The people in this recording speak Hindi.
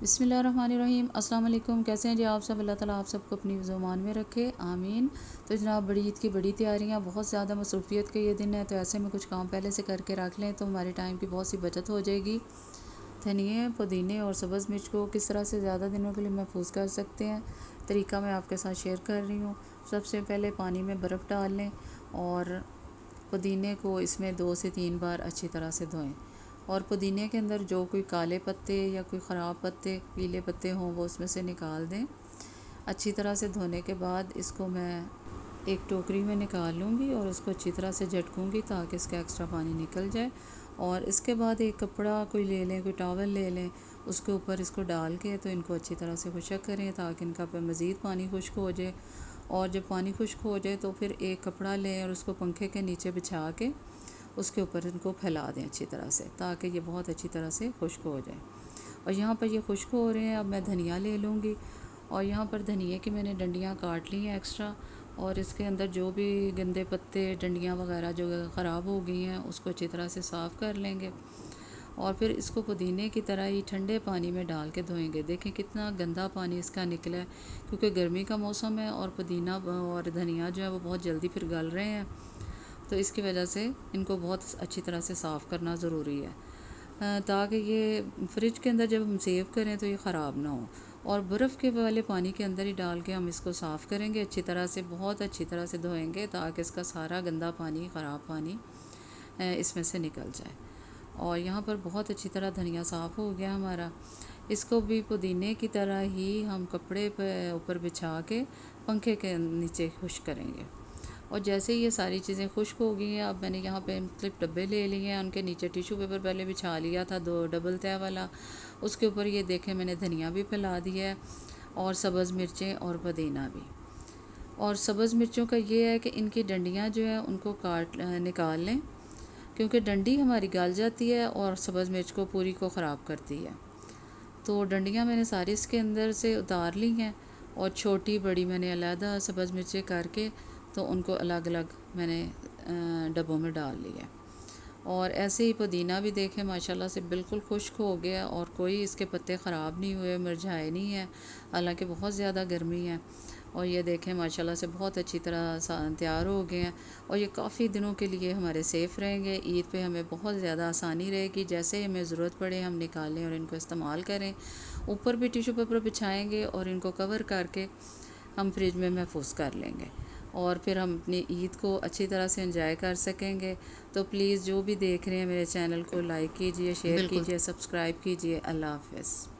बिस्मिल्लाहिर्रहमानिर्रहीम। अस्सलाम वालेकुम। कैसे हैं जी आप सब? अल्लाह ताला आप सबको अपनी ज़ुबान में रखे, आमीन। तो जनाब, बड़ी ईद की बड़ी तैयारियां, बहुत ज़्यादा मसरूफ़ियत के ये दिन है, तो ऐसे में कुछ काम पहले से करके रख लें तो हमारे टाइम की बहुत सी बचत हो जाएगी। धनिए, पुदीने और सब्ज़ मिर्च को किस तरह से ज़्यादा दिनों के लिए महफूज कर सकते हैं, तरीका मैं आपके साथ शेयर कर रही हूँ। सबसे पहले पानी में बर्फ़ डाल लें और पुदीने को इसमें 2 से 3 बार अच्छी तरह से धोएं। और पुदीने के अंदर जो कोई काले पत्ते या कोई ख़राब पत्ते, पीले पत्ते हों, वो उसमें से निकाल दें। अच्छी तरह से धोने के बाद इसको मैं एक टोकरी में निकाल लूँगी और उसको अच्छी तरह से झटकूँगी ताकि इसका एक्स्ट्रा पानी निकल जाए। और इसके बाद एक कपड़ा कोई ले लें, कोई टॉवल ले लें, उसके ऊपर इसको डाल के तो इनको अच्छी तरह से खुशक करें ताकि इनका पे मज़ीद पानी खुश्क हो जाए। और जब पानी खुश्क हो जाए तो फिर एक कपड़ा लें और उसको पंखे के नीचे बिछा के उसके ऊपर इनको फैला दें अच्छी तरह से ताकि ये बहुत अच्छी तरह से खुश्क हो जाए। और यहाँ पर ये खुश्क हो रहे हैं। अब मैं धनिया ले लूँगी और यहाँ पर धनिए की मैंने डंडियाँ काट ली हैं एक्स्ट्रा, और इसके अंदर जो भी गंदे पत्ते, डंडियाँ वगैरह जो ख़राब हो गई हैं उसको अच्छी तरह से साफ़ कर लेंगे। और फिर इसको पुदीने की तरह ही ठंडे पानी में डाल के धोएंगे। देखें कितना गंदा पानी इसका निकला है, क्योंकि गर्मी का मौसम है और पुदीना और धनिया जो है वो बहुत जल्दी फिर गल रहे हैं, तो इसकी वजह से इनको बहुत अच्छी तरह से साफ़ करना ज़रूरी है ताकि ये फ्रिज के अंदर जब हम सेव करें तो ये ख़राब ना हो। और बर्फ़ के वाले पानी के अंदर ही डाल के हम इसको साफ़ करेंगे अच्छी तरह से, बहुत अच्छी तरह से धोएंगे ताकि इसका सारा गंदा पानी, ख़राब पानी इसमें से निकल जाए। और यहाँ पर बहुत अच्छी तरह धनिया साफ़ हो गया हमारा। इसको भी पुदीने की तरह ही हम कपड़े पे ऊपर बिछा के पंखे के नीचे खुश्क करेंगे। और जैसे ही ये सारी चीज़ें खुश्क हो गई हैं, अब मैंने यहाँ पे मुख्तलिफ डब्बे ले लिए हैं, उनके नीचे टिशू पेपर पहले बिछा लिया था 2 डबल तह वाला। उसके ऊपर ये देखें मैंने धनिया भी फैला दिया है और सब्ज़ मिर्चें और पुदीना भी। और सब्ज़ मिर्चों का ये है कि इनकी डंडियाँ जो है उनको निकाल लें, क्योंकि डंडी हमारी गल जाती है और सब्ज़ मिर्च को पूरी को ख़राब करती है। तो डंडियाँ मैंने सारी इसके अंदर से उतार ली हैं और छोटी बड़ी मैंने अलग सब्ज़ मिर्चें करके तो उनको अलग अलग मैंने डब्बों में डाल लिया। और ऐसे ही पुदीना भी देखें माशाल्लाह से बिल्कुल खुश्क हो गया और कोई इसके पत्ते ख़राब नहीं हुए, मुरझाए नहीं हैं, हालांकि बहुत ज़्यादा गर्मी है। और ये देखें माशाल्लाह से बहुत अच्छी तरह तैयार हो गए हैं और ये काफ़ी दिनों के लिए हमारे सेफ़ रहेंगे। ईद पे हमें बहुत ज़्यादा आसानी रहेगी, जैसे हमें ज़रूरत पड़े हम निकालें और इनको इस्तेमाल करें। ऊपर भी टिशू पेपर बिछाएँगे और इनको कवर करके हम फ्रिज में महफूज कर लेंगे और फिर हम अपनी ईद को अच्छी तरह से एंजॉय कर सकेंगे। तो प्लीज़ जो भी देख रहे हैं मेरे चैनल को लाइक कीजिए, शेयर कीजिए, सब्सक्राइब कीजिए। अल्लाह हाफ़िज़।